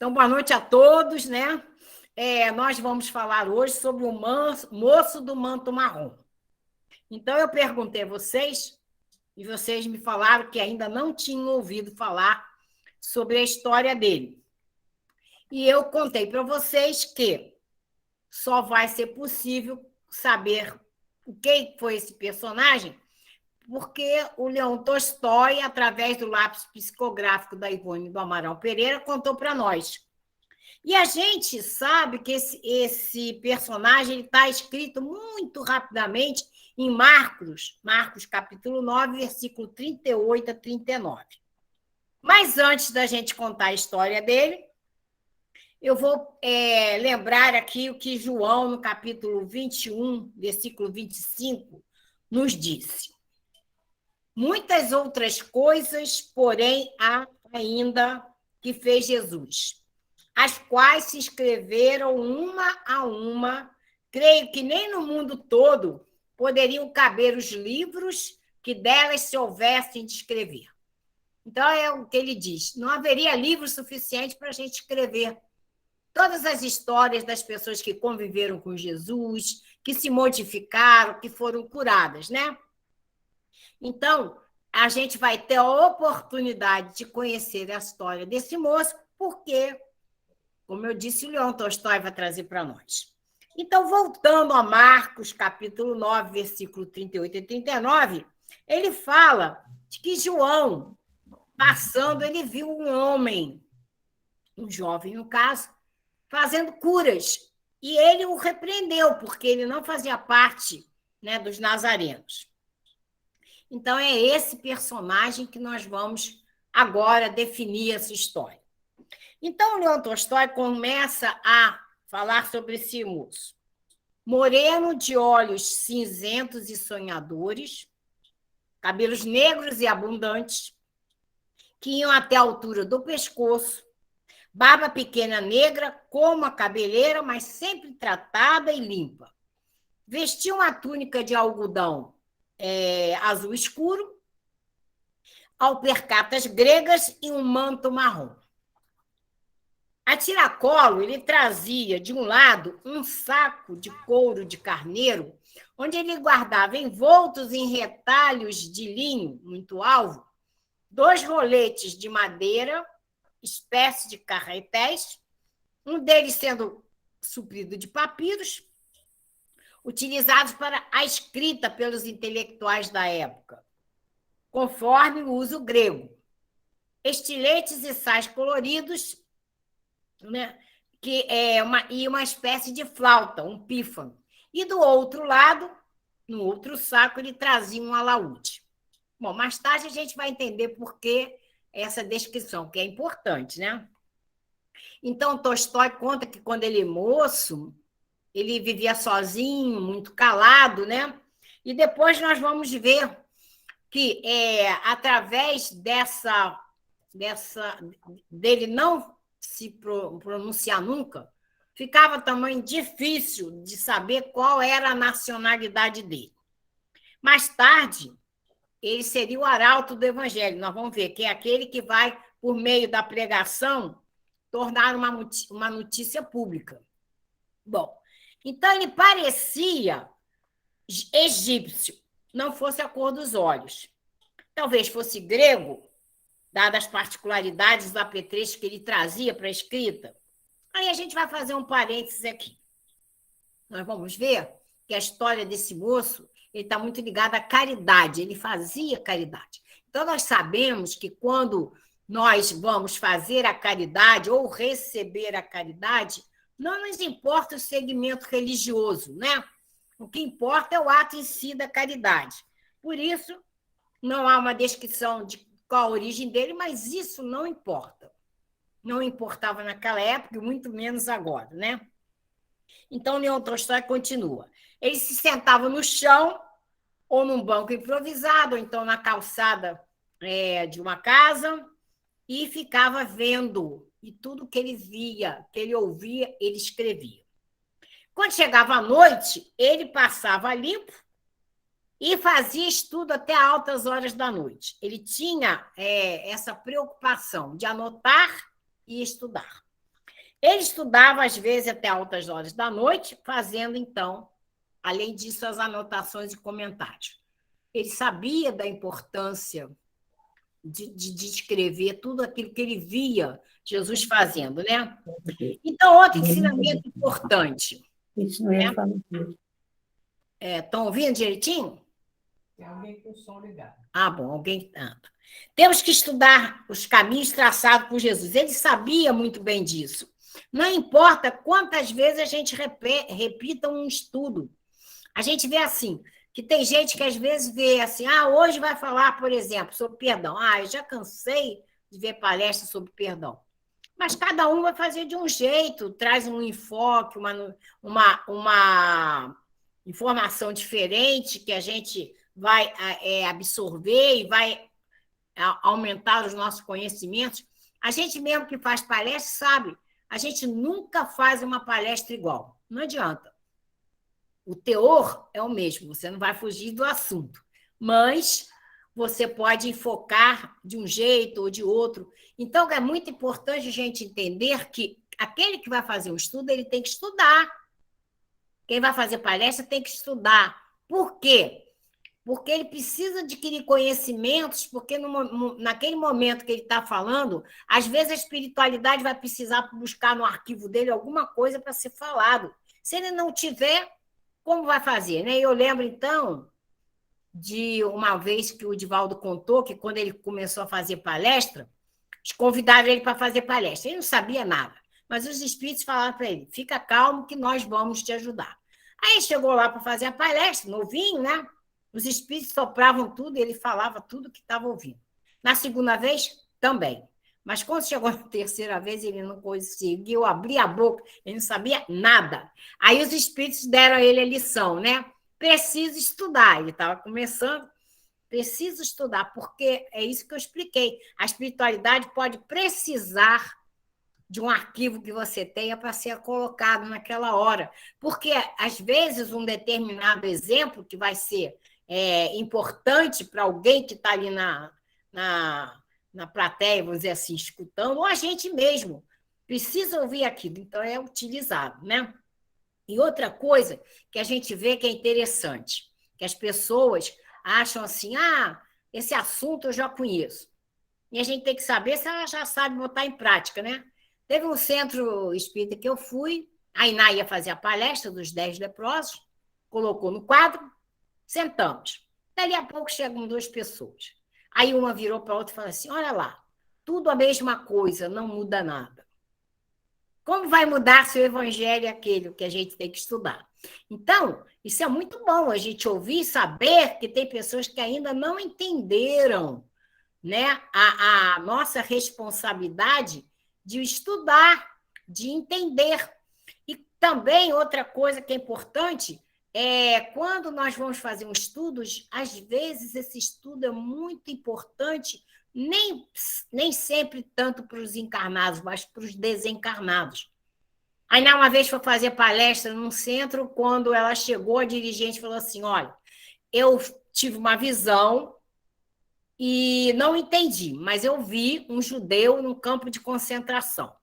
Então, boa noite a todos, né? Nós vamos falar hoje sobre o moço do manto marrom. Então, eu perguntei a vocês, e vocês me falaram que ainda não tinham ouvido falar sobre a história dele. E eu contei para vocês que só vai ser possível saber o que foi esse personagem porque o Leão Tolstói, através do lápis psicográfico da Ivone do Amaral Pereira, contou para nós. E a gente sabe que esse personagem está escrito muito rapidamente em Marcos capítulo 9, versículo 38 a 39. Mas antes da gente contar a história dele, eu vou lembrar aqui o que João, no capítulo 21, versículo 25, nos disse. Muitas outras coisas, porém, há ainda que fez Jesus, as quais se escreveram uma a uma. Creio que nem no mundo todo poderiam caber os livros que delas se houvessem de escrever. Então, é o que ele diz: não haveria livro suficiente para a gente escrever todas as histórias das pessoas que conviveram com Jesus, que se modificaram, que foram curadas, né? Então, a gente vai ter a oportunidade de conhecer a história desse moço, porque, como eu disse, o Leão Tolstói vai trazer para nós. Então, voltando a Marcos, capítulo 9, versículo 38 e 39, ele fala de que João, passando, ele viu um homem, um jovem, no caso, fazendo curas. E ele o repreendeu, porque ele não fazia parte, né, dos nazarenos. Então, é esse personagem que nós vamos agora definir essa história. Então, o Leão Tolstói começa a falar sobre esse moço. Moreno, de olhos cinzentos e sonhadores, cabelos negros e abundantes, que iam até a altura do pescoço, barba pequena negra, como a cabeleira, mas sempre tratada e limpa. Vestia uma túnica de algodão azul escuro, alpercatas gregas e um manto marrom. A tiracolo, ele trazia, de um lado, um saco de couro de carneiro, onde ele guardava envoltos em retalhos de linho muito alvo, 2 roletes de madeira, espécie de carretéis, um deles sendo suprido de papiros, utilizados para a escrita pelos intelectuais da época, conforme o uso grego. Estiletes e sais coloridos, né, e uma espécie de flauta, um pífano. E do outro lado, no outro saco, ele trazia um alaúde. Bom, mais tarde a gente vai entender por que essa descrição, que é importante, né? Então, Tolstói conta que quando ele é moço, ele vivia sozinho, muito calado, né? E depois nós vamos ver que, através dele não se pronunciar nunca, ficava também difícil de saber qual era a nacionalidade dele. Mais tarde, ele seria o arauto do evangelho. Nós vamos ver que é aquele que vai, por meio da pregação, tornar uma notícia pública. Bom, então ele parecia egípcio, não fosse a cor dos olhos. Talvez fosse grego, dadas as particularidades do apetrecho que ele trazia para a escrita. Aí a gente vai fazer um parênteses aqui. Nós vamos ver que a história desse moço está muito ligada à caridade, ele fazia caridade. Então, nós sabemos que quando nós vamos fazer a caridade ou receber a caridade, não nos importa o segmento religioso, né? O que importa é o ato em si da caridade. Por isso, não há uma descrição de qual a origem dele, mas isso não importa. Não importava naquela época, e muito menos agora, né? Então, Leão Tolstói continua. Ele se sentava no chão, ou num banco improvisado, ou então na calçada de uma casa, e ficava vendo. E tudo que ele via, que ele ouvia, ele escrevia. Quando chegava a noite, ele passava limpo e fazia estudo até altas horas da noite. Ele tinha essa preocupação de anotar e estudar. Ele estudava, às vezes, até altas horas da noite, fazendo, então, além disso, as anotações e comentários. Ele sabia da importância de descrever tudo aquilo que ele via Jesus fazendo, né? Então, outro ensinamento importante. Isso não ia falar. Estão ouvindo direitinho? Tem alguém com o som ligado. Bom, alguém. Temos que estudar os caminhos traçados por Jesus. Ele sabia muito bem disso. Não importa quantas vezes a gente repita um estudo. A gente vê assim, que tem gente que às vezes vê assim, hoje vai falar, por exemplo, sobre perdão. Eu já cansei de ver palestras sobre perdão. Mas cada um vai fazer de um jeito, traz um enfoque, uma informação diferente que a gente vai absorver e vai aumentar os nossos conhecimentos. A gente mesmo que faz palestra sabe, a gente nunca faz uma palestra igual. Não adianta. O teor é o mesmo, você não vai fugir do assunto, mas você pode enfocar de um jeito ou de outro. Então, é muito importante a gente entender que aquele que vai fazer um estudo, ele tem que estudar. Quem vai fazer palestra tem que estudar. Por quê? Porque ele precisa adquirir conhecimentos, porque naquele momento que ele está falando, às vezes a espiritualidade vai precisar buscar no arquivo dele alguma coisa para ser falado. Se ele não tiver, como vai fazer? Né? Eu lembro, então, de uma vez que o Divaldo contou que quando ele começou a fazer palestra, convidaram ele para fazer palestra. Ele não sabia nada, mas os espíritos falaram para ele, fica calmo que nós vamos te ajudar. Aí chegou lá para fazer a palestra, novinho, né? Os espíritos sopravam tudo e ele falava tudo que estava ouvindo. Na segunda vez, também. Mas quando chegou na terceira vez, ele não conseguiu abrir a boca, ele não sabia nada. Aí os espíritos deram a ele a lição, né? Preciso estudar. Ele estava começando, preciso estudar, porque é isso que eu expliquei. A espiritualidade pode precisar de um arquivo que você tenha para ser colocado naquela hora. Porque, às vezes, um determinado exemplo que vai ser importante para alguém que está ali na plateia, vamos dizer assim, escutando, ou a gente mesmo precisa ouvir aquilo, então é utilizado, né? E outra coisa que a gente vê que é interessante, que as pessoas acham assim, esse assunto eu já conheço. E a gente tem que saber se ela já sabe botar em prática, né? Teve um centro espírita que eu fui, a Iná ia fazer a palestra dos 10 leprosos, colocou no quadro, sentamos. Dali a pouco chegam 2 pessoas. Aí uma virou para a outra e falou assim, olha lá, tudo a mesma coisa, não muda nada. Como vai mudar se o evangelho é aquele que a gente tem que estudar? Então, isso é muito bom, a gente ouvir e saber que tem pessoas que ainda não entenderam, né, a nossa responsabilidade de estudar, de entender. E também outra coisa que é importante quando nós vamos fazer um estudo, às vezes esse estudo é muito importante, nem sempre tanto para os encarnados, mas para os desencarnados. Aí, uma vez foi fazer palestra num centro, quando ela chegou, a dirigente falou assim, olha, eu tive uma visão e não entendi, mas eu vi um judeu num campo de concentração.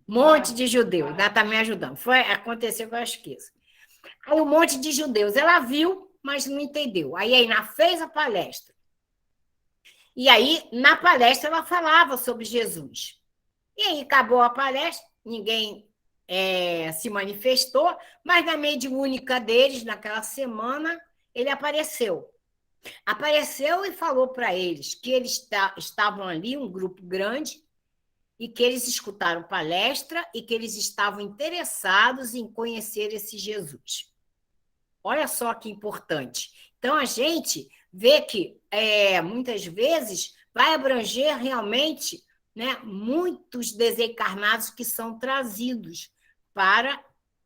Monte de judeu, ainda está me ajudando. Aconteceu que eu esqueço. Aí um monte de judeus. Ela viu, mas não entendeu. Aí a Iná fez a palestra. E aí, na palestra, ela falava sobre Jesus. E aí acabou a palestra, ninguém se manifestou, mas na mediúnica deles, naquela semana, ele apareceu. Apareceu e falou para eles que eles estavam ali, um grupo grande, e que eles escutaram palestra e que eles estavam interessados em conhecer esse Jesus. Olha só que importante. Então, a gente vê que, muitas vezes, vai abranger realmente, né, muitos desencarnados que são trazidos para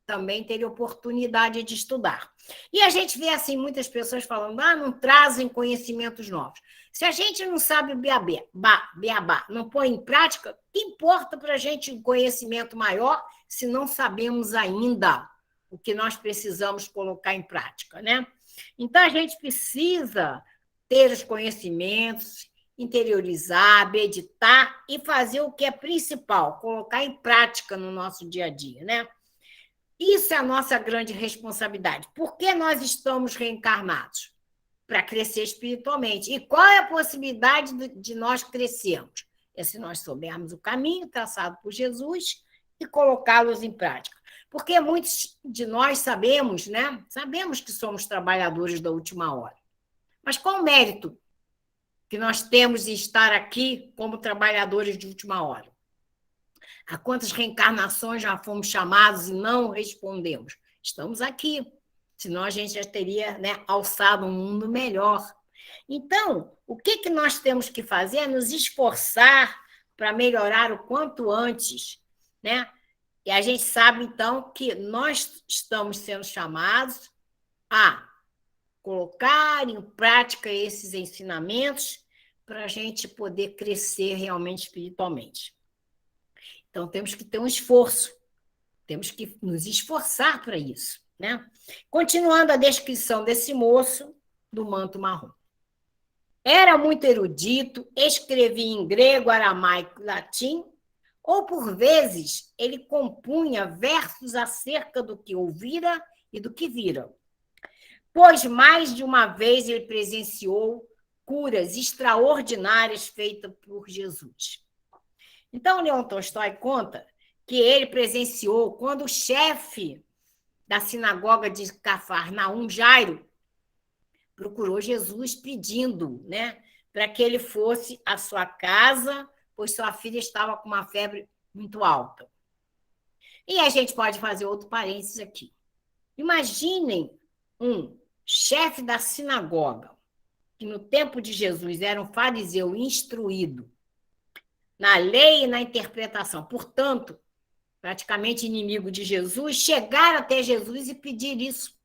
também terem oportunidade de estudar. E a gente vê assim muitas pessoas falando, não trazem conhecimentos novos. Se a gente não sabe o beabá, não põe em prática, que importa para a gente um conhecimento maior se não sabemos ainda o que nós precisamos colocar em prática, né? Então, a gente precisa ter os conhecimentos interiorizar, meditar e fazer o que é principal, colocar em prática no nosso dia a dia, né? Isso é a nossa grande responsabilidade. Por que nós estamos reencarnados? Para crescer espiritualmente. E qual é a possibilidade de nós crescermos? É se nós soubermos o caminho traçado por Jesus e colocá-los em prática. Porque muitos de nós sabemos, né? Sabemos que somos trabalhadores da última hora. Mas qual o mérito que nós temos em estar aqui como trabalhadores de última hora? A quantas reencarnações já fomos chamados e não respondemos? Estamos aqui. Senão a gente já teria, né, alçado um mundo melhor. Então, o que nós temos que fazer é nos esforçar para melhorar o quanto antes, né? E a gente sabe, então, que nós estamos sendo chamados a colocar em prática esses ensinamentos para a gente poder crescer realmente espiritualmente. Então, temos que ter um esforço, temos que nos esforçar para isso, né? Continuando a descrição desse moço do manto marrom. Era muito erudito, escrevia em grego, aramaico e latim, ou, por vezes, ele compunha versos acerca do que ouvira e do que vira. Pois mais de uma vez ele presenciou curas extraordinárias feitas por Jesus. Então, Leon Tolstói conta que ele presenciou quando o chefe da sinagoga de Cafarnaum, Jairo, procurou Jesus pedindo, né, para que ele fosse à sua casa, pois sua filha estava com uma febre muito alta. E a gente pode fazer outro parênteses aqui. Imaginem um chefe da sinagoga, que no tempo de Jesus era um fariseu instruído na lei e na interpretação, portanto, praticamente inimigo de Jesus, chegar até Jesus e pedir isso.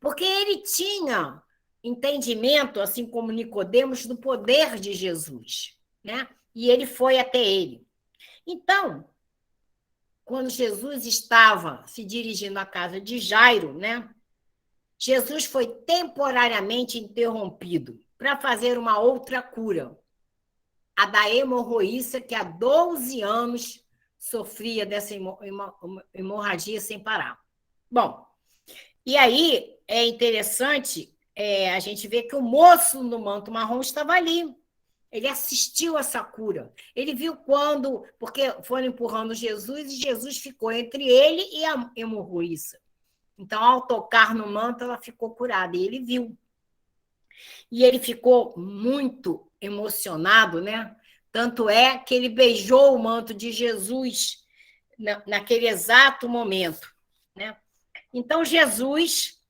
Porque ele tinha entendimento, assim como Nicodemos, do poder de Jesus, né? E ele foi até ele. Então, quando Jesus estava se dirigindo à casa de Jairo, né? Jesus foi temporariamente interrompido para fazer uma outra cura, a da hemorroíça, que há 12 anos sofria dessa hemorragia sem parar. Bom, e aí é interessante a gente ver que o moço no manto marrom estava ali. Ele assistiu essa cura. Ele viu quando, porque foram empurrando Jesus e Jesus ficou entre ele e a hemorroíça. Então, ao tocar no manto, ela ficou curada. E ele viu. E ele ficou muito emocionado, né? Tanto é que ele beijou o manto de Jesus naquele exato momento, né? Então, Jesus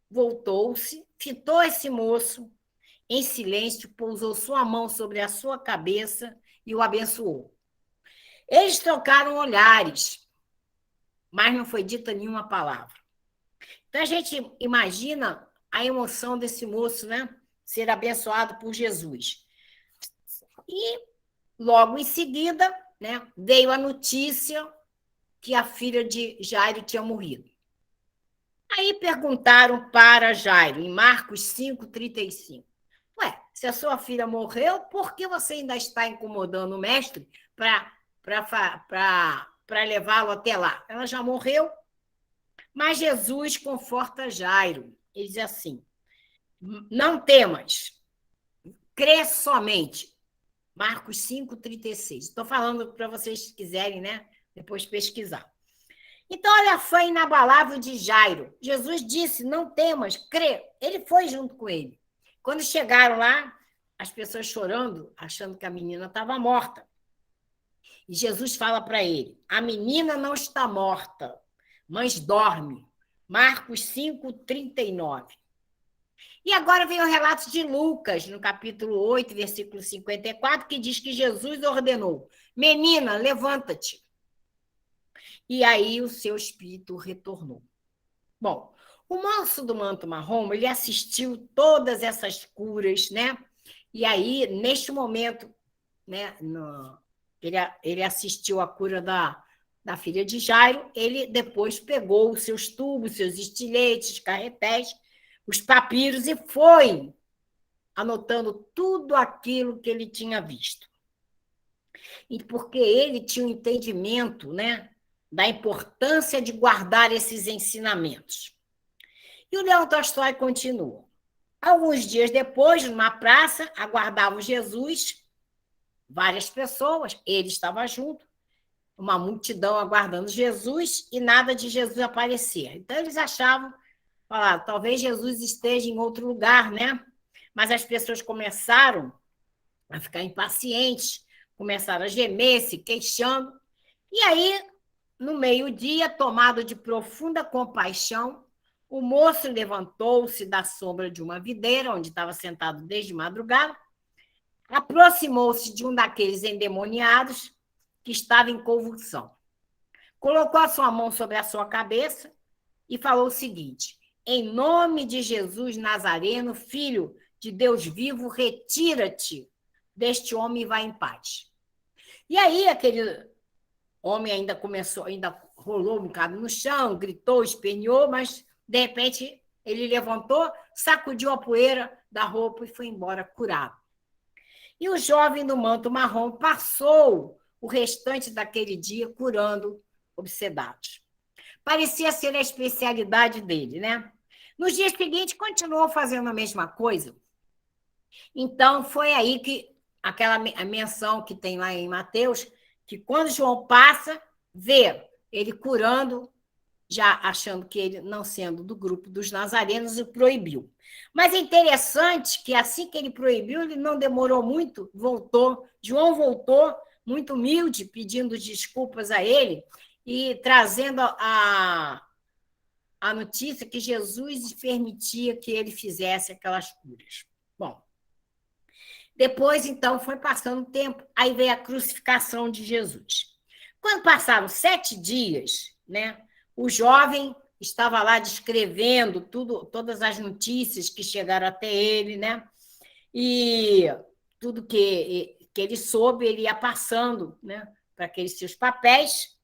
voltou-se, fitou esse moço em silêncio, pousou sua mão sobre a sua cabeça e o abençoou. Eles trocaram olhares, mas não foi dita nenhuma palavra. Então, a gente imagina a emoção desse moço, né? Ser abençoado por Jesus. E, logo em seguida, né, veio a notícia que a filha de Jairo tinha morrido. Aí perguntaram para Jairo, em Marcos 5:35. Ué, se a sua filha morreu, por que você ainda está incomodando o mestre para levá-lo até lá? Ela já morreu. Mas Jesus conforta Jairo. Ele diz assim, não temas, crê somente. Marcos 5:36. Estou falando para vocês que quiserem, né, depois pesquisar. Então, olha a fé inabalável de Jairo. Jesus disse, não temas, crê. Ele foi junto com ele. Quando chegaram lá, as pessoas chorando, achando que a menina estava morta. E Jesus fala para ele, a menina não está morta, mas dorme. Marcos 5:39. E agora vem o relato de Lucas, no capítulo 8, versículo 54, que diz que Jesus ordenou, menina, levanta-te. E aí o seu espírito retornou. Bom, o moço do manto marrom, ele assistiu todas essas curas, né? E aí, neste momento, né, ele assistiu à cura da filha de Jairo, ele depois pegou os seus tubos, seus estiletes, carretéis, os papiros e foi anotando tudo aquilo que ele tinha visto. E porque ele tinha um entendimento, né, da importância de guardar esses ensinamentos. E o Leão Tolstói continua. Alguns dias depois, numa praça, aguardavam Jesus, várias pessoas, ele estava junto, uma multidão aguardando Jesus e nada de Jesus aparecer. Então, eles achavam, falaram, talvez Jesus esteja em outro lugar, né? Mas as pessoas começaram a ficar impacientes, começaram a gemer, se queixando. E aí, no meio-dia, tomado de profunda compaixão, o moço levantou-se da sombra de uma videira, onde estava sentado desde madrugada, aproximou-se de um daqueles endemoniados que estava em convulsão. Colocou a sua mão sobre a sua cabeça e falou o seguinte: em nome de Jesus Nazareno, filho de Deus vivo, retira-te deste homem e vai em paz. E aí aquele homem ainda rolou um bocado no chão, gritou, esperneou, mas de repente ele levantou, sacudiu a poeira da roupa e foi embora curado. E o jovem do manto marrom passou o restante daquele dia curando obsedados. Parecia ser a especialidade dele, né? Nos dias seguintes, continuou fazendo a mesma coisa. Então, foi aí que aquela menção que tem lá em Mateus, que quando João passa, vê ele curando, já achando que ele, não sendo do grupo dos nazarenos, o proibiu. Mas é interessante que assim que ele proibiu, ele não demorou muito, voltou. João voltou, muito humilde, pedindo desculpas a ele e trazendo a notícia que Jesus permitia que ele fizesse aquelas curas. Bom, depois, então, foi passando o tempo, aí veio a crucificação de Jesus. Quando passaram 7 dias, né, o jovem estava lá descrevendo todas as notícias que chegaram até ele, né, e tudo que ele soube, ele ia passando, né, para aqueles seus papéis,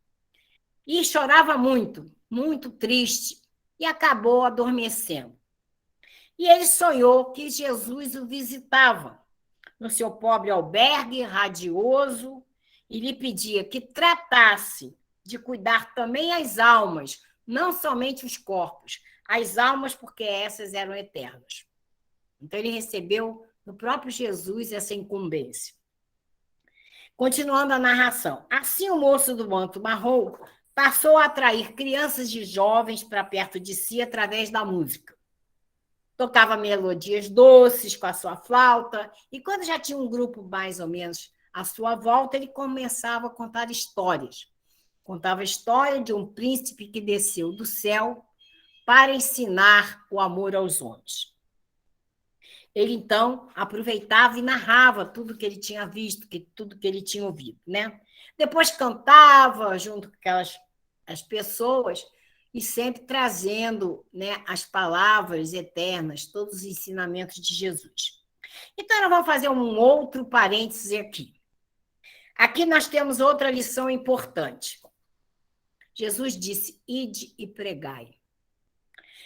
e chorava muito, muito triste, e acabou adormecendo. E ele sonhou que Jesus o visitava no seu pobre albergue radioso e lhe pedia que tratasse de cuidar também as almas, não somente os corpos, as almas, porque essas eram eternas. Então, ele recebeu do próprio Jesus essa incumbência. Continuando a narração. Assim, o moço do manto marrom passou a atrair crianças e jovens para perto de si através da música. Tocava melodias doces com a sua flauta, e quando já tinha um grupo mais ou menos à sua volta, ele começava a contar histórias. Contava a história de um príncipe que desceu do céu para ensinar o amor aos homens. Ele, então, aproveitava e narrava tudo que ele tinha visto, tudo que ele tinha ouvido, né? Depois cantava junto com as pessoas, e sempre trazendo, né, as palavras eternas, todos os ensinamentos de Jesus. Então, nós vamos fazer um outro parêntese aqui. Aqui nós temos outra lição importante. Jesus disse, ide e pregai.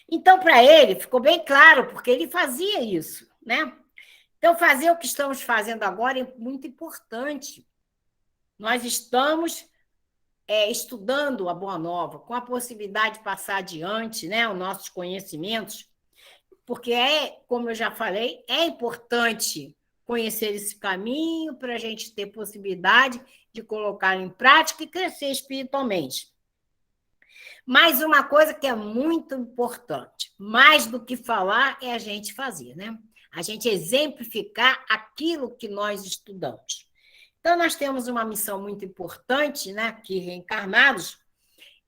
Então, para ele, ficou bem claro, porque ele fazia isso, né? Então, fazer o que estamos fazendo agora é muito importante. Nós estamos estudando a Boa Nova, com a possibilidade de passar adiante, né, os nossos conhecimentos, porque como eu já falei, é importante conhecer esse caminho para a gente ter possibilidade de colocar em prática e crescer espiritualmente. Mas uma coisa que é muito importante, mais do que falar, é a gente fazer, né? A gente exemplificar aquilo que nós estudamos. Então, nós temos uma missão muito importante, né, que reencarnados,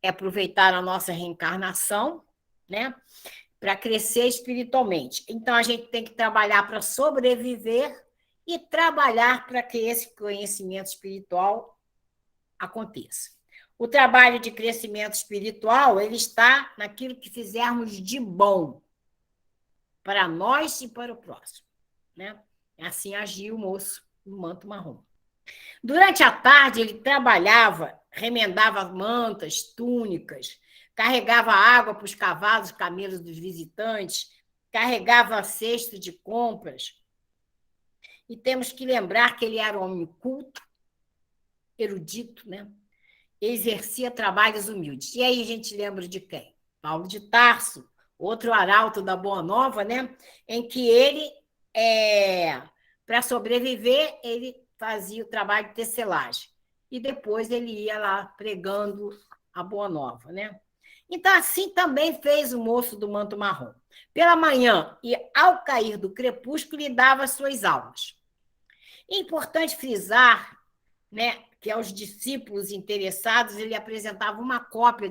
é aproveitar a nossa reencarnação, né, para crescer espiritualmente. Então, a gente tem que trabalhar para sobreviver e trabalhar para que esse conhecimento espiritual aconteça. O trabalho de crescimento espiritual, ele está naquilo que fizermos de bom para nós e para o próximo, né? Assim agiu o moço no manto marrom. Durante a tarde, ele trabalhava, remendava mantas, túnicas, carregava água para os cavalos e camelos dos visitantes, carregava cesto de compras, e temos que lembrar que ele era um homem culto, erudito, né? Exercia trabalhos humildes. E aí a gente lembra de quem? Paulo de Tarso, outro arauto da Boa Nova, né? Em que ele, para sobreviver, ele fazia o trabalho de tecelagem. E depois ele ia lá pregando a Boa Nova, né? Então, assim também fez o moço do manto marrom. Pela manhã e ao cair do crepúsculo, lhe dava as suas aulas. É importante frisar, né, que aos discípulos interessados ele apresentava uma cópia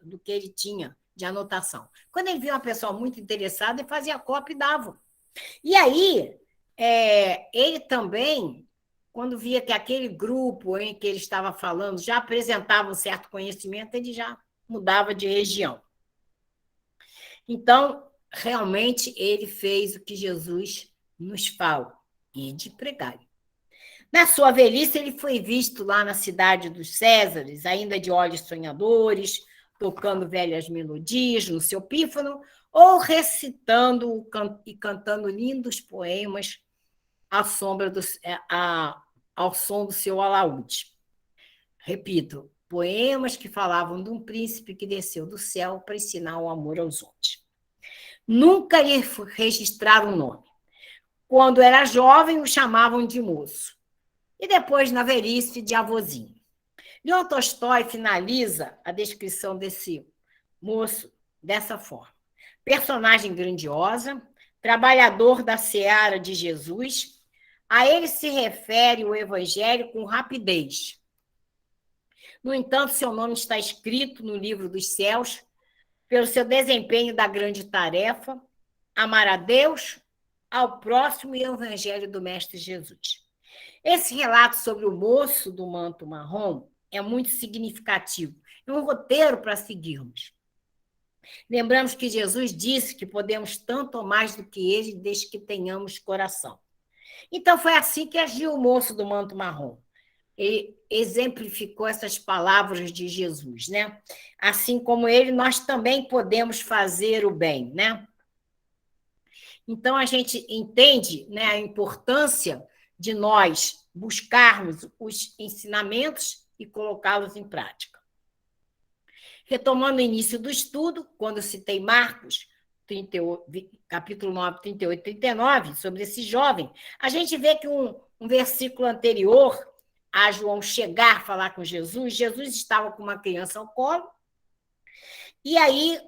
do que ele tinha de anotação. Quando ele via uma pessoa muito interessada, ele fazia a cópia e dava. E aí, ele também, quando via que aquele grupo em que ele estava falando já apresentava um certo conhecimento, ele já mudava de região. Então, realmente, ele fez o que Jesus nos fala, e de pregar. Na sua velhice, ele foi visto lá na cidade dos Césares, ainda de olhos sonhadores, tocando velhas melodias no seu pífano, ou recitando e cantando lindos poemas ao som do seu alaúde. Repito, poemas que falavam de um príncipe que desceu do céu para ensinar o amor aos homens. Nunca lhe registraram o nome. Quando era jovem, o chamavam de moço. E depois, na velhice, de avôzinho. Leon Tolstói finaliza a descrição desse moço dessa forma. Personagem grandiosa, trabalhador da seara de Jesus, a ele se refere o Evangelho com rapidez. No entanto, seu nome está escrito no livro dos céus pelo seu desempenho da grande tarefa, amar a Deus, ao próximo e ao Evangelho do Mestre Jesus. Esse relato sobre o moço do manto marrom é muito significativo. É um roteiro para seguirmos. Lembramos que Jesus disse que podemos tanto ou mais do que ele, desde que tenhamos coração. Então, foi assim que agiu o moço do manto marrom. Ele exemplificou essas palavras de Jesus, né? Assim como ele, nós também podemos fazer o bem, né? Então, a gente entende, né, a importância de nós buscarmos os ensinamentos e colocá-los em prática. Retomando o início do estudo, quando eu citei Marcos, 38, capítulo 9, 38 e 39, sobre esse jovem, a gente vê que um versículo anterior a João chegar a falar com Jesus, Jesus estava com uma criança ao colo, e aí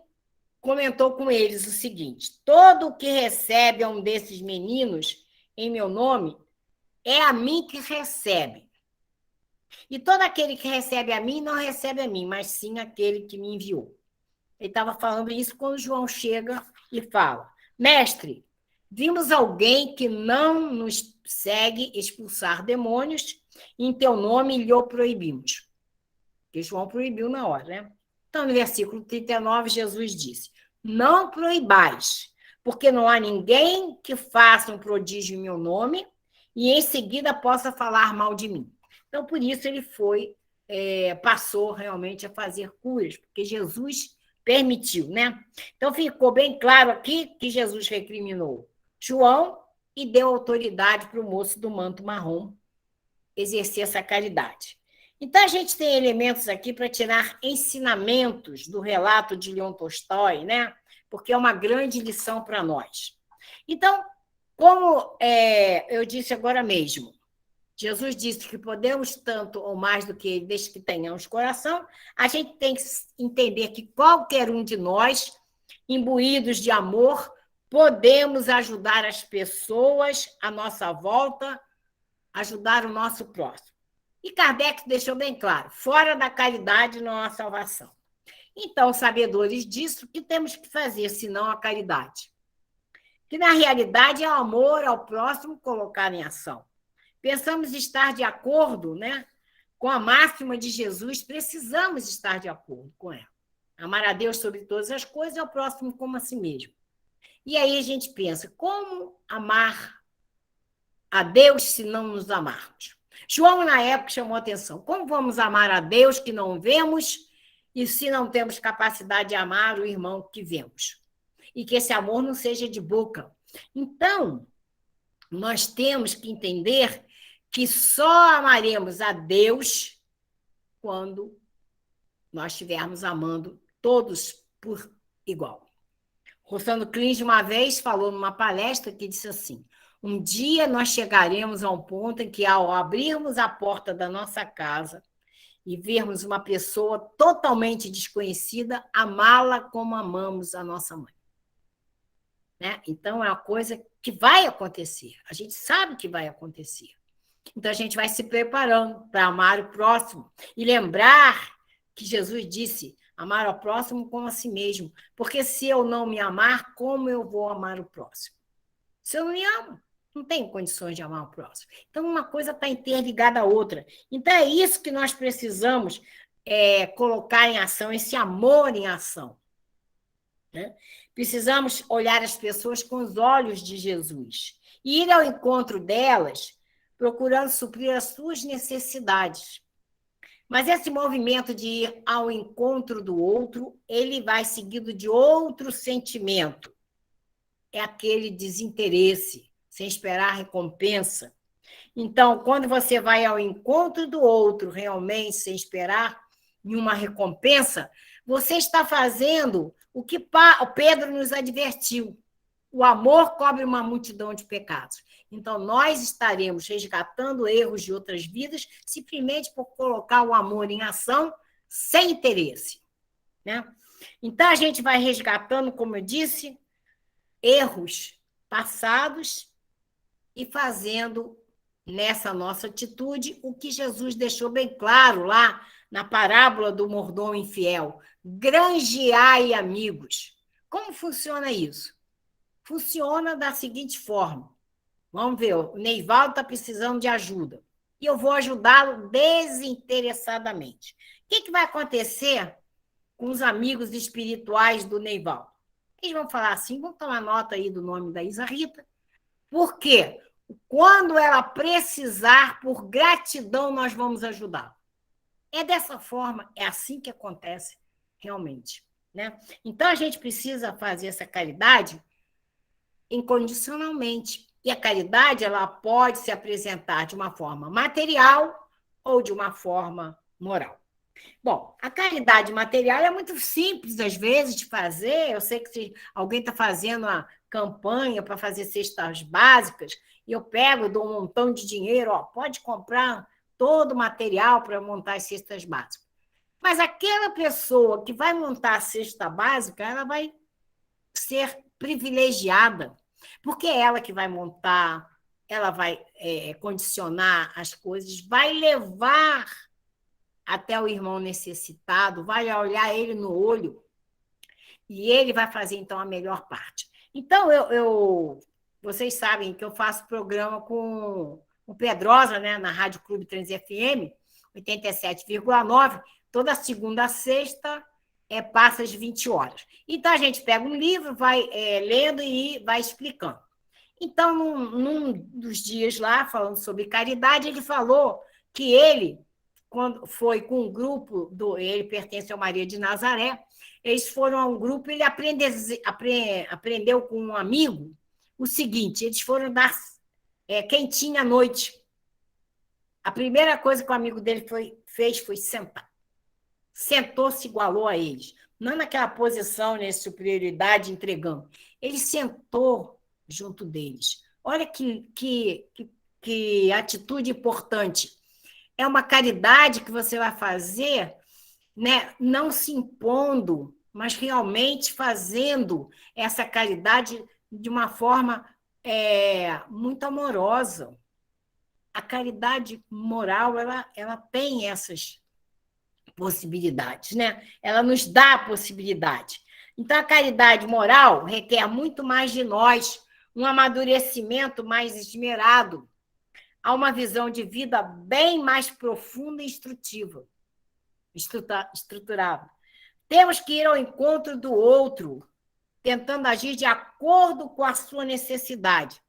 comentou com eles o seguinte: todo o que recebe a um desses meninos em meu nome, é a mim que recebe. E todo aquele que recebe a mim, não recebe a mim, mas sim aquele que me enviou. Ele estava falando isso quando João chega e fala: mestre, vimos alguém que não nos segue expulsar demônios, e em teu nome lhe o proibimos. Porque João proibiu na hora, né? Então, no versículo 39, Jesus disse: não proibais, porque não há ninguém que faça um prodígio em meu nome e em seguida possa falar mal de mim. Então, por isso ele passou realmente a fazer curas, porque Jesus permitiu, né? Então, ficou bem claro aqui que Jesus recriminou João e deu autoridade para o moço do manto marrom exercer essa caridade. Então, a gente tem elementos aqui para tirar ensinamentos do relato de Leon Tolstói, né? Porque é uma grande lição para nós. Então, como eu disse agora mesmo, Jesus disse que podemos tanto ou mais do que ele, desde que tenhamos coração, a gente tem que entender que qualquer um de nós, imbuídos de amor, podemos ajudar as pessoas à nossa volta, ajudar o nosso próximo. E Kardec deixou bem claro: fora da caridade não há salvação. Então, sabedores disso, o que temos que fazer, senão a caridade? Que, na realidade, é o amor ao próximo colocado em ação. Pensamos estar de acordo, né, com a máxima de Jesus, precisamos estar de acordo com ela. Amar a Deus sobre todas as coisas e ao próximo como a si mesmo. E aí a gente pensa: como amar a Deus se não nos amarmos? João, na época, chamou a atenção: como vamos amar a Deus que não vemos e se não temos capacidade de amar o irmão que vemos? E que esse amor não seja de boca. Então, nós temos que entender que só amaremos a Deus quando nós estivermos amando todos por igual. Rosando Klins, uma vez, falou numa palestra que disse assim: um dia nós chegaremos a um ponto em que, ao abrirmos a porta da nossa casa e vermos uma pessoa totalmente desconhecida, amá-la como amamos a nossa mãe. Né? Então, é uma coisa que vai acontecer. A gente sabe que vai acontecer. Então, a gente vai se preparando para amar o próximo e lembrar que Jesus disse: amar ao próximo como a si mesmo. Porque se eu não me amar, como eu vou amar o próximo? Se eu não me amo, não tenho condições de amar o próximo. Então, uma coisa está interligada à outra. Então, é isso que nós precisamos colocar em ação, esse amor em ação. Né? Precisamos olhar as pessoas com os olhos de Jesus e ir ao encontro delas, procurando suprir as suas necessidades. Mas esse movimento de ir ao encontro do outro, ele vai seguido de outro sentimento. É aquele desinteresse, sem esperar recompensa. Então, quando você vai ao encontro do outro, realmente, sem esperar nenhuma recompensa, você está fazendo o que Pedro nos advertiu. O amor cobre uma multidão de pecados. Então, nós estaremos resgatando erros de outras vidas simplesmente por colocar o amor em ação sem interesse. Né? Então, a gente vai resgatando, como eu disse, erros passados e fazendo nessa nossa atitude o que Jesus deixou bem claro lá na parábola do mordomo infiel: granjeai amigos. Como funciona isso? Funciona da seguinte forma: vamos ver, o Neivaldo está precisando de ajuda e eu vou ajudá-lo desinteressadamente. O que vai acontecer com os amigos espirituais do Neivaldo? Eles vão falar assim: vamos tomar nota aí do nome da Isa Rita. Por quê? Quando ela precisar, por gratidão, nós vamos ajudá-la. É dessa forma, é assim que acontece realmente. Né? Então, a gente precisa fazer essa caridade incondicionalmente. E a caridade, ela pode se apresentar de uma forma material ou de uma forma moral. Bom, a caridade material é muito simples, às vezes, de fazer. Eu sei que se alguém está fazendo uma campanha para fazer cestas básicas, e eu pego, dou um montão de dinheiro, pode comprar todo o material para montar as cestas básicas. Mas aquela pessoa que vai montar a cesta básica, ela vai ser privilegiada, porque é ela que vai montar, ela vai condicionar as coisas, vai levar até o irmão necessitado, vai olhar ele no olho e ele vai fazer, então, a melhor parte. Então, vocês sabem que eu faço programa com o Pedrosa, né, na Rádio Clube Trans FM, 87,9, toda segunda a sexta, passa às 20 horas. Então, a gente pega um livro, vai lendo e vai explicando. Então, num dos dias lá, falando sobre caridade, ele falou que ele, quando foi com um grupo, ele pertence ao Maria de Nazaré, eles foram a um grupo, ele aprendeu com um amigo o seguinte: eles foram dar quentinha à noite. A primeira coisa que o amigo dele fez foi sentar. Sentou, se igualou a eles. Não naquela posição, né, superioridade, entregando. Ele sentou junto deles. Olha que atitude importante. É uma caridade que você vai fazer, né, não se impondo, mas realmente fazendo essa caridade de uma forma muito amorosa. A caridade moral, ela tem essas possibilidades, né? Ela nos dá a possibilidade. Então, a caridade moral requer muito mais de nós, um amadurecimento mais esmerado, a uma visão de vida bem mais profunda e estruturada. Temos que ir ao encontro do outro, tentando agir de acordo com a sua necessidade.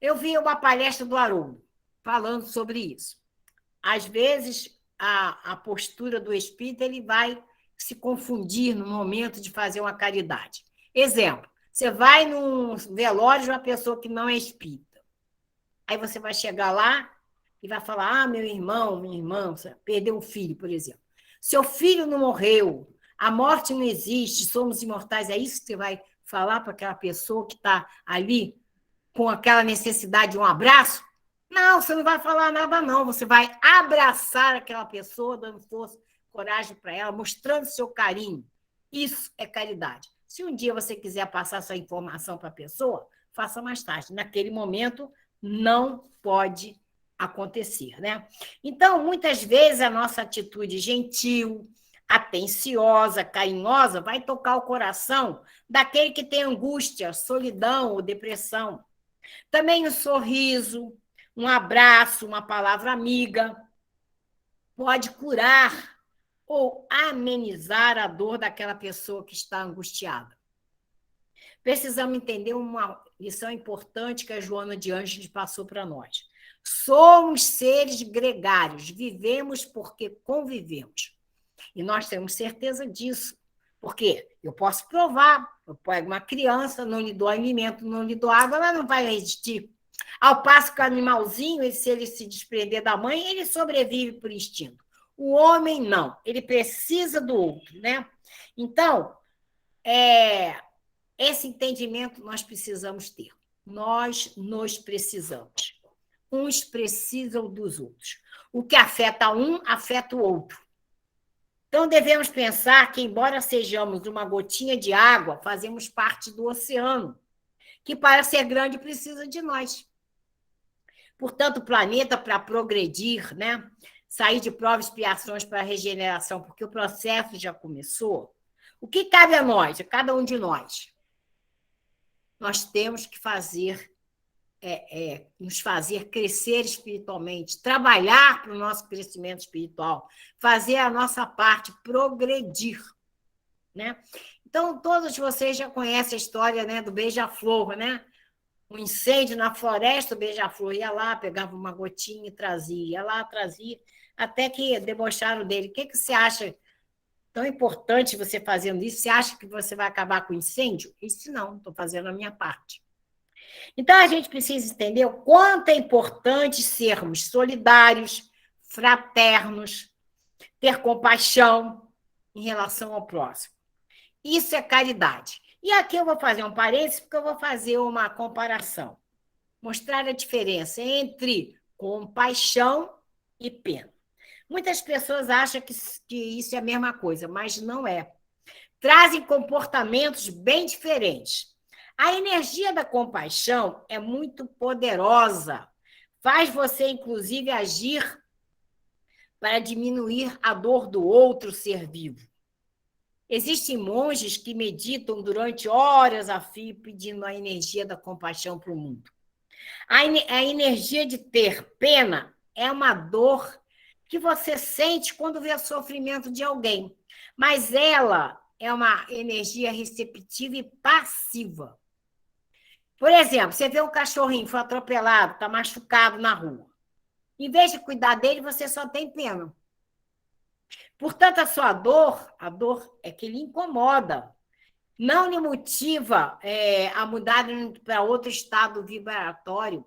Eu vi uma palestra do Haroldo falando sobre isso. Às vezes, a postura do espírita, ele vai se confundir no momento de fazer uma caridade. Exemplo, você vai num velório de uma pessoa que não é espírita. Aí você vai chegar lá e vai falar: meu irmão, minha irmã, você perdeu um filho, por exemplo. Seu filho não morreu, a morte não existe, somos imortais. É isso que você vai falar para aquela pessoa que está ali com aquela necessidade de um abraço? Não, você não vai falar nada, não. Você vai abraçar aquela pessoa, dando força, coragem para ela, mostrando seu carinho. Isso é caridade. Se um dia você quiser passar sua informação para a pessoa, faça mais tarde. Naquele momento, não pode acontecer, né? Então, muitas vezes, a nossa atitude gentil, atenciosa, carinhosa, vai tocar o coração daquele que tem angústia, solidão ou depressão. Também um sorriso, um abraço, uma palavra amiga pode curar ou amenizar a dor daquela pessoa que está angustiada. Precisamos entender uma lição importante que a Joana de Ângeles passou para nós. Somos seres gregários, vivemos porque convivemos. E nós temos certeza disso. Porque eu posso provar, eu pego uma criança, não lhe dou alimento, não lhe dou água, ela não vai resistir. Ao passo que o animalzinho, se ele se desprender da mãe, ele sobrevive por instinto. O homem não, ele precisa do outro, né? Então, esse entendimento nós precisamos ter. Nós nos precisamos. Uns precisam dos outros. O que afeta um, afeta o outro. Então, devemos pensar que, embora sejamos uma gotinha de água, fazemos parte do oceano, que, para ser grande, precisa de nós. Portanto, o planeta, para progredir, né, sair de provas e expiações para a regeneração, porque o processo já começou, o que cabe a nós, a cada um de nós? Nós temos que fazer, nos fazer crescer espiritualmente, trabalhar para o nosso crescimento espiritual, fazer a nossa parte, progredir. Né? Então, todos vocês já conhecem a história, né, do beija-flor, né? Um incêndio na floresta, o beija-flor ia lá, pegava uma gotinha e trazia, ia lá, trazia, até que debocharam dele. O que você acha tão importante você fazendo isso? Você acha que você vai acabar com o incêndio? Isso não, estou fazendo a minha parte. Então, a gente precisa entender o quanto é importante sermos solidários, fraternos, ter compaixão em relação ao próximo. Isso é caridade. E aqui eu vou fazer um parênteses, porque eu vou fazer uma comparação. Mostrar a diferença entre compaixão e pena. Muitas pessoas acham que isso é a mesma coisa, mas não é. Trazem comportamentos bem diferentes. A energia da compaixão é muito poderosa. Faz você, inclusive, agir para diminuir a dor do outro ser vivo. Existem monges que meditam durante horas a fio pedindo a energia da compaixão para o mundo. A energia de ter pena é uma dor que você sente quando vê o sofrimento de alguém, mas ela é uma energia receptiva e passiva. Por exemplo, você vê um cachorrinho, foi atropelado, está machucado na rua. Em vez de cuidar dele, você só tem pena. Portanto, a dor é que lhe incomoda, não lhe motiva a mudar para outro estado vibratório.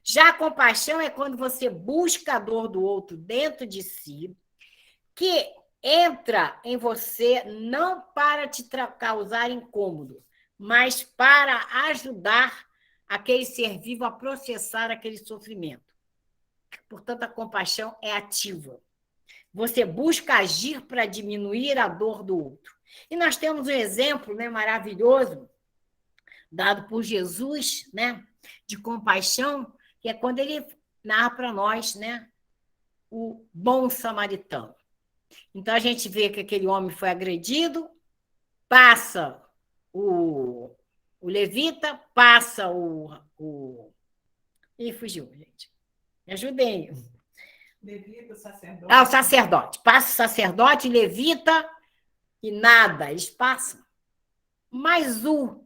Já a compaixão é quando você busca a dor do outro dentro de si, que entra em você não para te causar incômodo, mas para ajudar aquele ser vivo a processar aquele sofrimento. Portanto, a compaixão é ativa. Você busca agir para diminuir a dor do outro. E nós temos um exemplo, né, maravilhoso, dado por Jesus, né, de compaixão, que é quando ele narra para nós, né, o bom samaritano. Então, a gente vê que aquele homem foi agredido, passa o levita, passa Ih, fugiu, gente. Me ajudem. Levita, sacerdote. O sacerdote. Passa o sacerdote, levita, e nada, eles passam. Mas o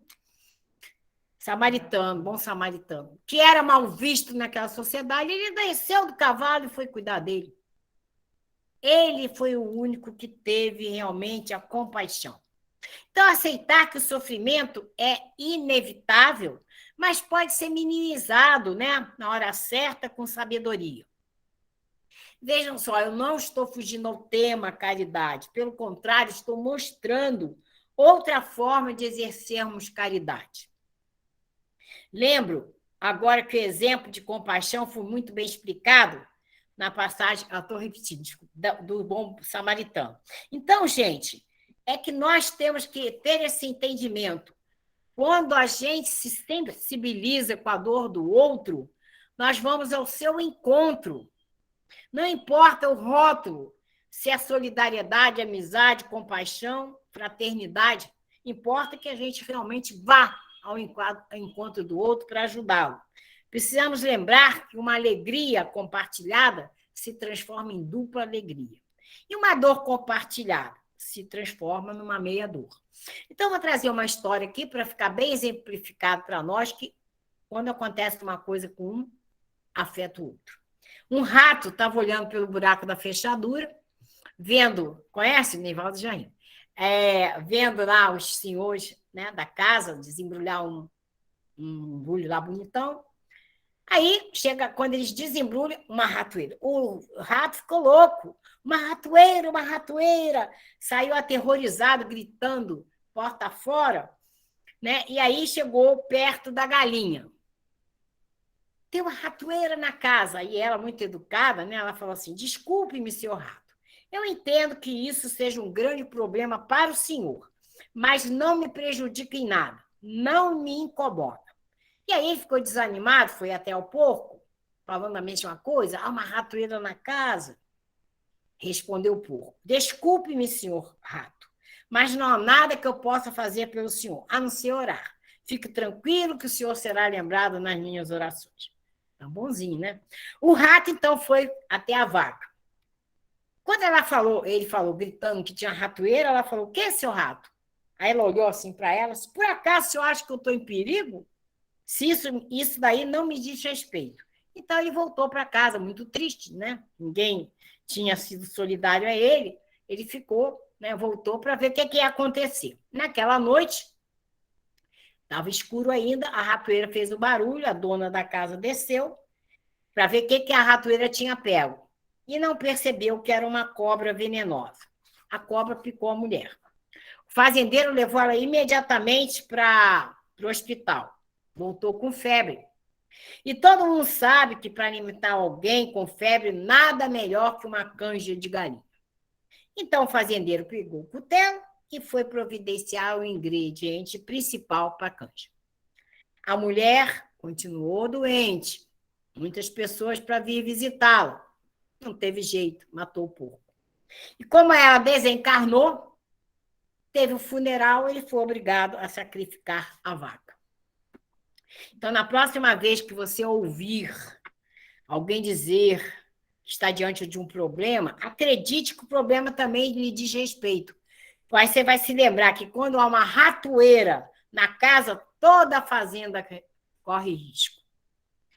samaritano, bom samaritano, que era mal visto naquela sociedade, ele desceu do cavalo e foi cuidar dele. Ele foi o único que teve realmente a compaixão. Então, aceitar que o sofrimento é inevitável, mas pode ser minimizado, né, na hora certa, com sabedoria. Vejam só, eu não estou fugindo ao tema caridade, pelo contrário, estou mostrando outra forma de exercermos caridade. Lembro agora que o exemplo de compaixão foi muito bem explicado na passagem, estou repetindo, do bom samaritano. Então, gente, é que nós temos que ter esse entendimento. Quando a gente se sensibiliza com a dor do outro, nós vamos ao seu encontro. Não importa o rótulo, se é solidariedade, amizade, compaixão, fraternidade, importa que a gente realmente vá ao encontro do outro para ajudá-lo. Precisamos lembrar que uma alegria compartilhada se transforma em dupla alegria. E uma dor compartilhada se transforma numa meia dor. Então, vou trazer uma história aqui para ficar bem exemplificado para nós que, quando acontece uma coisa com um, afeta o outro. Um rato estava olhando pelo buraco da fechadura, vendo, conhece o Neivaldo Jair? Vendo lá os senhores, né, da casa desembrulhar um embrulho lá bonitão. Aí, chega, quando eles desembrulham, uma ratoeira. O rato ficou louco. Uma ratoeira, uma ratoeira. Saiu aterrorizado, gritando, porta fora, né? E aí chegou perto da galinha. Tem uma ratoeira na casa. E ela, muito educada, né? Ela falou assim, desculpe-me, senhor rato. Eu entendo que isso seja um grande problema para o senhor, mas não me prejudica em nada. Não me incomoda. E aí ele ficou desanimado, foi até o porco, falando a mesma coisa. Há uma ratoeira na casa. Respondeu o porco. Desculpe-me, senhor rato, mas não há nada que eu possa fazer pelo senhor, a não ser orar. Fique tranquilo que o senhor será lembrado nas minhas orações. Tá bonzinho, né? O rato, então, foi até a vaca. Quando ele falou, gritando que tinha ratoeira, ela falou, o que, seu rato? Aí ela olhou assim para ela, se por acaso o senhor acha que eu estou em perigo? Se isso daí não me diz respeito. Então, ele voltou para casa, muito triste, né? Ninguém tinha sido solidário a ele. Ele ficou, né? Voltou para ver o que ia acontecer. Naquela noite, estava escuro ainda, a ratoeira fez o barulho, a dona da casa desceu para ver o que a ratoeira tinha pego. E não percebeu que era uma cobra venenosa. A cobra picou a mulher. O fazendeiro levou ela imediatamente para o hospital. Voltou com febre. E todo mundo sabe que para alimentar alguém com febre, nada melhor que uma canja de galinha. Então o fazendeiro pegou o cutelo e foi providenciar o ingrediente principal para a canja. A mulher continuou doente. Muitas pessoas para vir visitá-la. Não teve jeito, matou o porco. E como ela desencarnou, teve o funeral, ele foi obrigado a sacrificar a vaca. Então, na próxima vez que você ouvir alguém dizer que está diante de um problema, acredite que o problema também lhe diz respeito. Aí você vai se lembrar que quando há uma ratoeira na casa, toda a fazenda corre risco.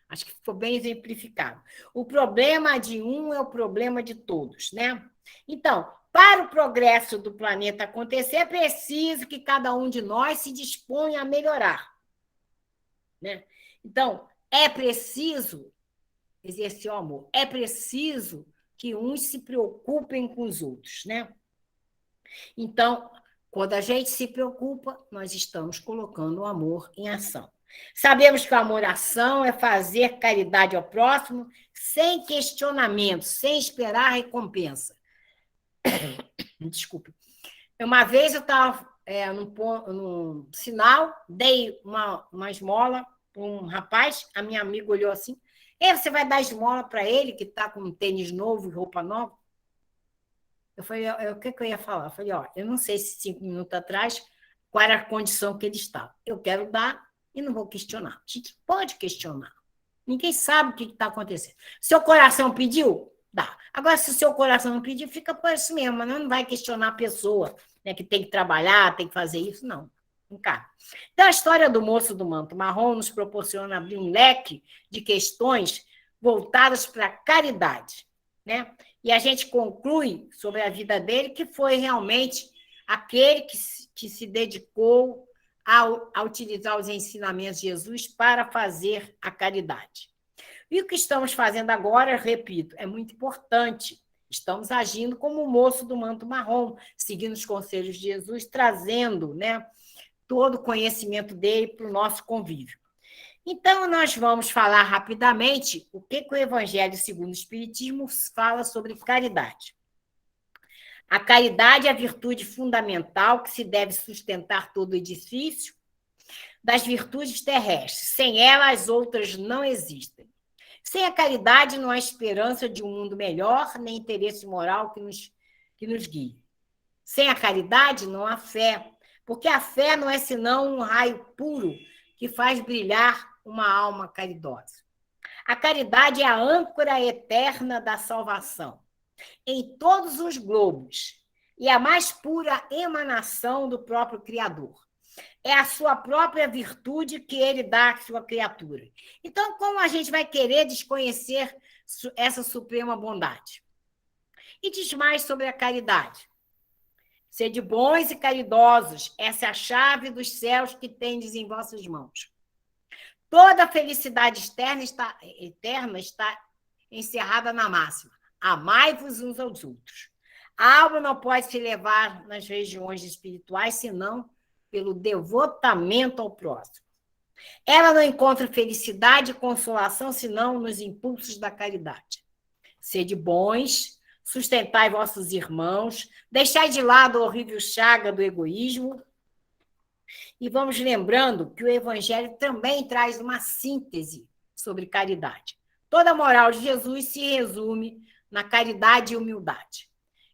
Acho que ficou bem exemplificado. O problema de um é o problema de todos, né? Então, para o progresso do planeta acontecer, é preciso que cada um de nós se disponha a melhorar, né? Então, é preciso exercer o amor. É preciso que uns se preocupem com os outros, né? Então, quando a gente se preocupa, nós estamos colocando o amor em ação. Sabemos que o amor-ação é fazer caridade ao próximo sem questionamento, sem esperar recompensa. Desculpe. Uma vez eu estava num sinal, dei uma esmola para um rapaz, a minha amiga olhou assim, você vai dar esmola para ele que está com um tênis novo e roupa nova? Eu falei, o que eu ia falar? Eu falei, eu não sei se 5 minutos atrás, qual era a condição que ele estava. Eu quero dar e não vou questionar. A gente pode questionar. Ninguém sabe o que está acontecendo. Seu coração pediu? Dá. Agora, se o seu coração não pedir, fica por isso mesmo, mas não vai questionar a pessoa, né, que tem que trabalhar, tem que fazer isso, não. Cara. Então, a história do moço do manto marrom nos proporciona abrir um leque de questões voltadas para a caridade, né? E a gente conclui sobre a vida dele que foi realmente aquele que se dedicou a utilizar os ensinamentos de Jesus para fazer a caridade. E o que estamos fazendo agora, repito, é muito importante. Estamos agindo como o moço do manto marrom, seguindo os conselhos de Jesus, trazendo, né, todo o conhecimento dele para o nosso convívio. Então, nós vamos falar rapidamente o que o Evangelho segundo o Espiritismo fala sobre caridade. A caridade é a virtude fundamental que se deve sustentar todo o edifício das virtudes terrestres. Sem ela, as outras não existem. Sem a caridade, não há esperança de um mundo melhor, nem interesse moral que nos guie. Sem a caridade, não há fé, porque a fé não é senão um raio puro que faz brilhar uma alma caridosa. A caridade é a âncora eterna da salvação em todos os globos e a mais pura emanação do próprio Criador. É a sua própria virtude que ele dá à sua criatura. Então, como a gente vai querer desconhecer essa suprema bondade? E diz mais sobre a caridade. Sede bons e caridosos, essa é a chave dos céus que tendes em vossas mãos. Toda a felicidade eterna está encerrada na máxima. Amai-vos uns aos outros. A alma não pode se levar nas regiões espirituais, senão pelo devotamento ao próximo. Ela não encontra felicidade e consolação, senão nos impulsos da caridade. Sede bons, sustentai vossos irmãos, deixai de lado a horrível chaga do egoísmo. E vamos lembrando que o Evangelho também traz uma síntese sobre caridade. Toda a moral de Jesus se resume na caridade e humildade.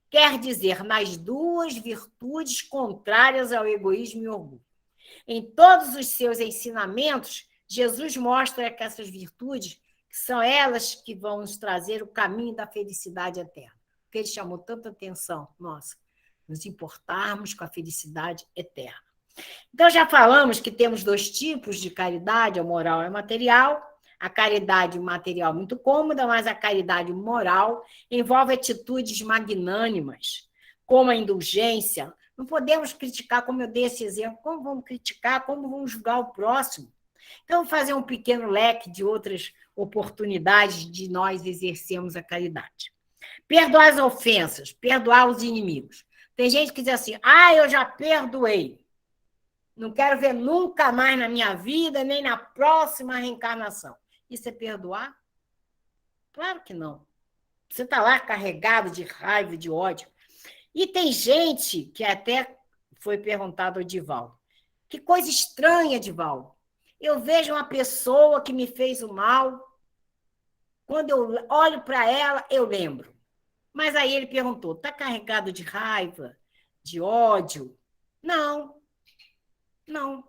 Quer dizer, nas duas virtudes contrárias ao egoísmo e orgulho. Em todos os seus ensinamentos, Jesus mostra que essas virtudes são elas que vão nos trazer o caminho da felicidade eterna. Porque ele chamou tanta atenção, nossa, nos importarmos com a felicidade eterna. Então, já falamos que temos dois tipos de caridade, a moral e a material. A caridade material muito cômoda, mas a caridade moral envolve atitudes magnânimas, como a indulgência. Não podemos criticar, como eu dei esse exemplo, como vamos criticar, como vamos julgar o próximo. Então, fazer um pequeno leque de outras oportunidades de nós exercermos a caridade. Perdoar as ofensas, perdoar os inimigos. Tem gente que diz assim, eu já perdoei. Não quero ver nunca mais na minha vida, nem na próxima reencarnação. Isso é perdoar? Claro que não. Você está lá carregado de raiva, de ódio. E tem gente que até foi perguntado ao Divaldo. Que coisa estranha, Divaldo. Eu vejo uma pessoa que me fez o mal, quando eu olho para ela, eu lembro. Mas aí ele perguntou, está carregado de raiva, de ódio? Não,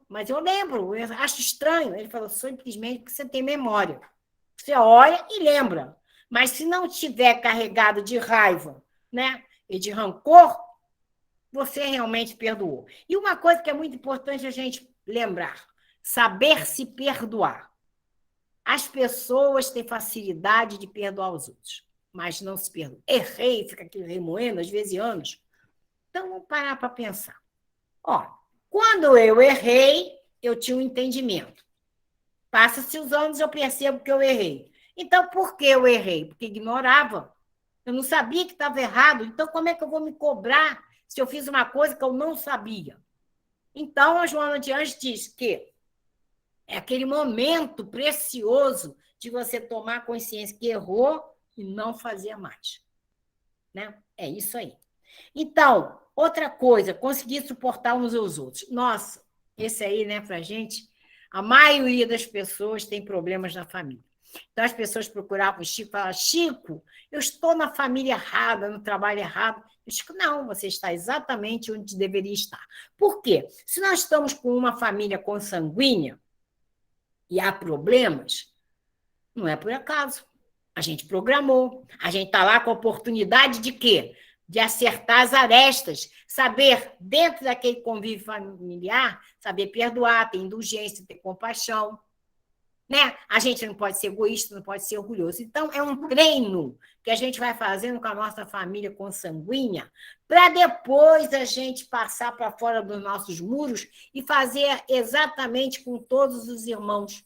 mas eu lembro, eu acho estranho. Ele falou, simplesmente porque você tem memória. Você olha e lembra. Mas se não estiver carregado de raiva, né, e de rancor, você realmente perdoou. E uma coisa que é muito importante a gente lembrar, saber se perdoar. As pessoas têm facilidade de perdoar os outros, mas não se perdoam. Errei, fica aqui remoendo, às vezes anos. Então, vamos parar para pensar. Quando eu errei, eu tinha um entendimento. Passa-se os anos, eu percebo que eu errei. Então, por que eu errei? Porque ignorava. Eu não sabia que estava errado. Então, como é que eu vou me cobrar se eu fiz uma coisa que eu não sabia? Então, a Joana de Anjos diz que é aquele momento precioso de você tomar consciência que errou e não fazer mais. Né? É isso aí. Então, outra coisa, conseguir suportar uns aos outros. Nossa, esse aí, né, para a gente, a maioria das pessoas tem problemas na família. Então, as pessoas procuravam o Chico e falavam, Chico, eu estou na família errada, no trabalho errado. Eu digo, não, você está exatamente onde deveria estar. Por quê? Se nós estamos com uma família consanguínea e há problemas, não é por acaso. A gente programou, a gente está lá com a oportunidade de quê? De acertar as arestas, saber, dentro daquele convívio familiar, saber perdoar, ter indulgência, ter compaixão. né? A gente não pode ser egoísta, não pode ser orgulhoso. Então, é um treino que a gente vai fazendo com a nossa família consanguínea para depois a gente passar para fora dos nossos muros e fazer exatamente com todos os irmãos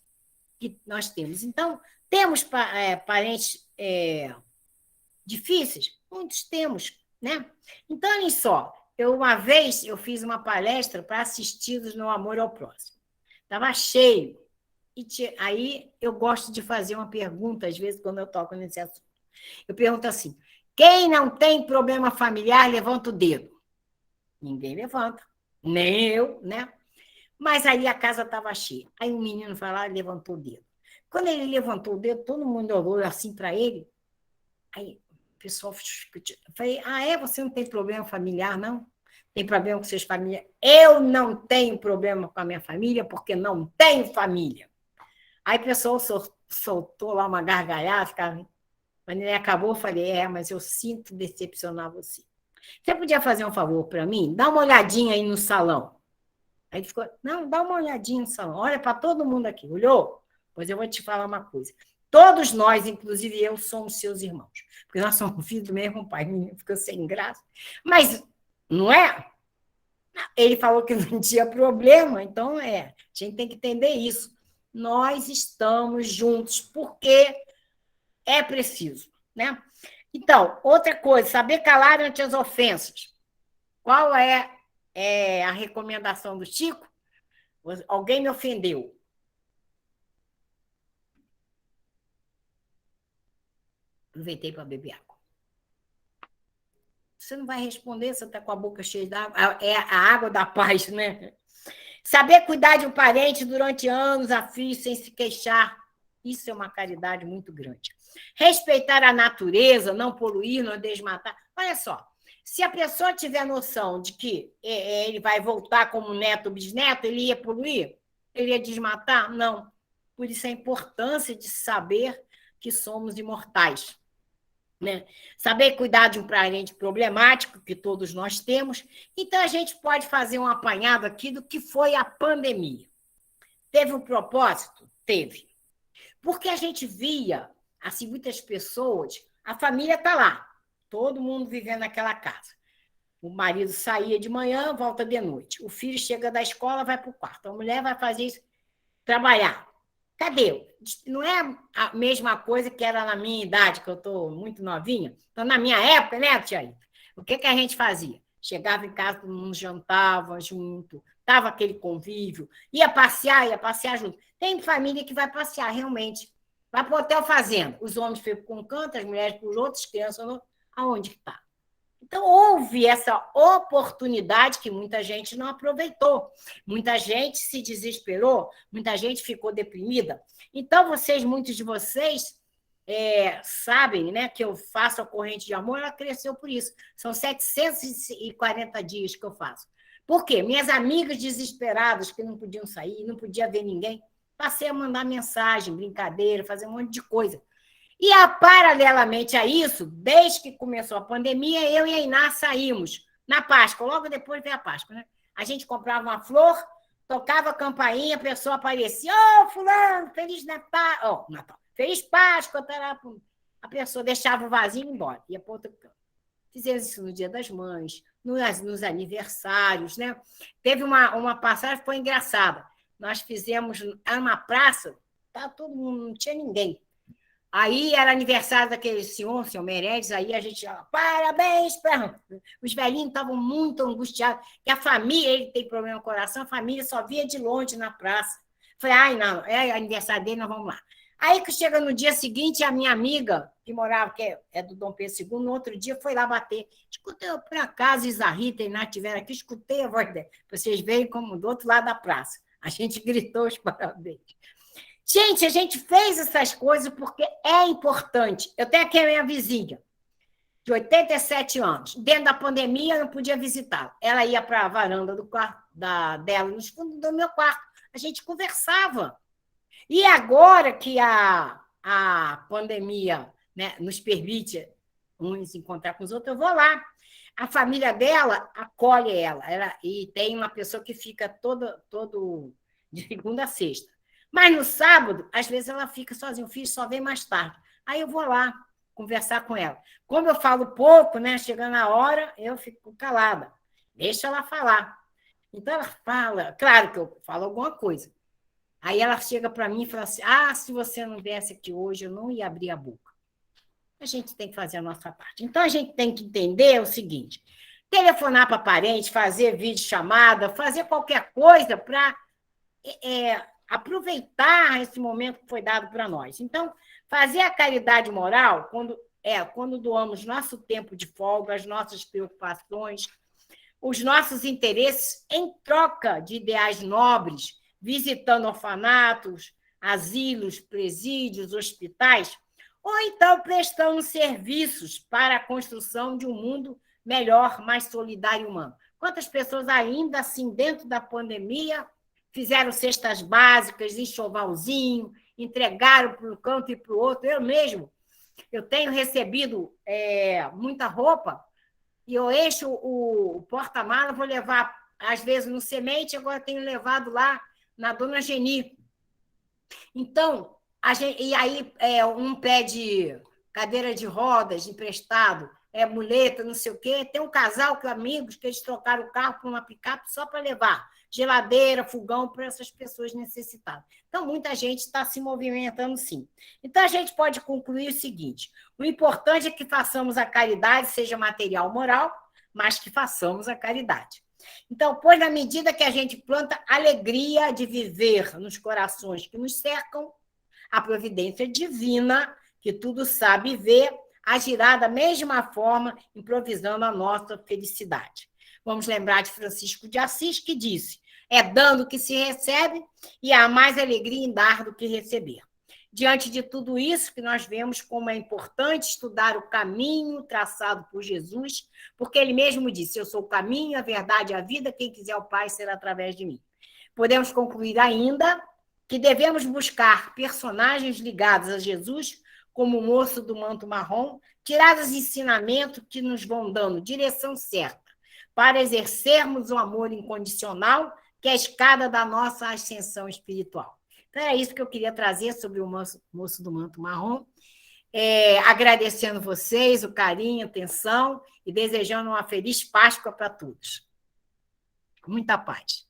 que nós temos. Então, temos parentes difíceis? Muitos temos, né? Então, olha só, uma vez eu fiz uma palestra para assistidos no Amor ao Próximo. Estava cheio. Aí eu gosto de fazer uma pergunta, às vezes, quando eu toco nesse assunto. Eu pergunto assim: quem não tem problema familiar, levanta o dedo. Ninguém levanta, nem eu, né? Mas aí a casa estava cheia. Aí um menino foi lá e levantou o dedo. Quando ele levantou o dedo, todo mundo olhou assim para ele. Aí o pessoal falei: você não tem problema familiar, não? Tem problema com seus familiares? Eu não tenho problema com a minha família, porque não tenho família. Aí o pessoal soltou lá uma gargalhada, quando ele acabou, eu falei: mas eu sinto decepcionar você. Você podia fazer um favor para mim? Dá uma olhadinha aí no salão. Aí ele ficou: não, dá uma olhadinha no salão, olha para todo mundo aqui. Olhou? Pois eu vou te falar uma coisa. Todos nós, inclusive eu, somos seus irmãos, porque nós somos filhos do mesmo pai. Menino ficou sem graça. Mas não é? Ele falou que não tinha problema, então a gente tem que entender isso. Nós estamos juntos, porque é preciso, né? Então, outra coisa, saber calar ante as ofensas. Qual é a recomendação do Chico? Alguém me ofendeu. Aproveitei para beber água. Você não vai responder, você está com a boca cheia d'água. É a água da paz, né? Saber cuidar de um parente durante anos a fio, sem se queixar. Isso é uma caridade muito grande. Respeitar a natureza, não poluir, não desmatar. Olha só, se a pessoa tiver noção de que ele vai voltar como neto ou bisneto, ele ia poluir? Ele ia desmatar? Não. Por isso a importância de saber que somos imortais. Né? Saber cuidar de um parente problemático, que todos nós temos. Então, a gente pode fazer um apanhado aqui do que foi a pandemia. Teve um propósito? Teve. Porque a gente via, assim, muitas pessoas, a família está lá, todo mundo vivendo naquela casa. O marido saía de manhã, volta de noite. O filho chega da escola, vai para o quarto. A mulher vai fazer isso, trabalhar. Cadê? Não é a mesma coisa que era na minha idade, que eu estou muito novinha. Então, na minha época, né, tia? O que a gente fazia? Chegava em casa, todo mundo jantava junto, estava aquele convívio, ia passear junto. Tem família que vai passear, realmente. Vai para o hotel fazenda. Os homens ficam com um canto, as mulheres com os outros, as crianças não. Aonde que está? Então, houve essa oportunidade que muita gente não aproveitou. Muita gente se desesperou, muita gente ficou deprimida. Então, muitos de vocês, sabem, né, que eu faço a corrente de amor, ela cresceu por isso. São 740 dias que eu faço. Por quê? Minhas amigas desesperadas, que não podiam sair, não podia ver ninguém, passei a mandar mensagem, brincadeira, fazer um monte de coisa. E, paralelamente a isso, desde que começou a pandemia, eu e a Iná saímos na Páscoa, logo depois veio a Páscoa, né? A gente comprava uma flor, tocava a campainha, a pessoa aparecia: fulano, Feliz Natal, Natal, Feliz Páscoa, tará. A pessoa deixava o vasinho e ia embora, ia para outro canto. Fizemos isso no Dia das Mães, nos aniversários, né? Teve uma passagem que foi engraçada. Nós fizemos numa praça, tá todo mundo, não tinha ninguém. Aí era aniversário daquele senhor Meirelles, aí a gente, parabéns para... Os velhinhos estavam muito angustiados, que a família, ele tem problema no coração, a família só via de longe na praça. Falei: não, é aniversário dele, nós vamos lá. Aí que chega no dia seguinte, a minha amiga, que morava, que é do Dom Pedro II, no outro dia foi lá bater. Escutei, por acaso, Isa Rita e Iná estiveram aqui, escutei a voz dela. Vocês veem como do outro lado da praça. A gente gritou os parabéns. Gente, a gente fez essas coisas porque é importante. Eu tenho aqui a minha vizinha, de 87 anos. Dentro da pandemia, eu não podia visitá-la. Ela ia para a varanda do quarto dela, nos fundos do meu quarto. A gente conversava. E agora que a pandemia, né, nos permite uns encontrar com os outros, eu vou lá. A família dela acolhe ela e tem uma pessoa que fica todo de segunda a sexta. Mas no sábado, às vezes ela fica sozinha, o filho só vem mais tarde. Aí eu vou lá conversar com ela. Como eu falo pouco, né? Chegando a hora, eu fico calada. Deixa ela falar. Então ela fala, claro que eu falo alguma coisa. Aí ela chega para mim e fala assim: ah, se você não viesse aqui hoje, eu não ia abrir a boca. A gente tem que fazer a nossa parte. Então a gente tem que entender o seguinte: telefonar para parente, fazer videochamada, fazer qualquer coisa para aproveitar esse momento que foi dado para nós. Então, fazer a caridade moral, quando doamos nosso tempo de folga, as nossas preocupações, os nossos interesses em troca de ideais nobres, visitando orfanatos, asilos, presídios, hospitais, ou então prestando serviços para a construção de um mundo melhor, mais solidário e humano. Quantas pessoas ainda assim, dentro da pandemia, fizeram cestas básicas, enxovalzinho, entregaram para um canto e para o outro. Eu mesmo, eu tenho recebido muita roupa e eu encho o porta-mala, vou levar, às vezes, no Semente, agora tenho levado lá na Dona Geni. Então, e aí um pede cadeira de rodas emprestado, muleta, não sei o quê. Tem um casal que amigos que eles trocaram o carro por uma picape só para levar geladeira, fogão para essas pessoas necessitadas. Então, muita gente está se movimentando, sim. Então, a gente pode concluir o seguinte: o importante é que façamos a caridade, seja material ou moral, mas que façamos a caridade. Então, pois na medida que a gente planta alegria de viver nos corações que nos cercam, a providência divina, que tudo sabe ver, agirá da mesma forma, improvisando a nossa felicidade. Vamos lembrar de Francisco de Assis, que disse: é dando que se recebe e há mais alegria em dar do que receber. Diante de tudo isso, que nós vemos como é importante estudar o caminho traçado por Jesus, porque ele mesmo disse: eu sou o caminho, a verdade e a vida, quem quiser o Pai será através de mim. Podemos concluir ainda que devemos buscar personagens ligados a Jesus, como o moço do manto marrom, tirar os ensinamentos que nos vão dando direção certa para exercermos o amor incondicional, que é a escada da nossa ascensão espiritual. Então, era isso que eu queria trazer sobre o moço do manto marrom, agradecendo vocês o carinho, a atenção e desejando uma feliz Páscoa para todos. Muita paz.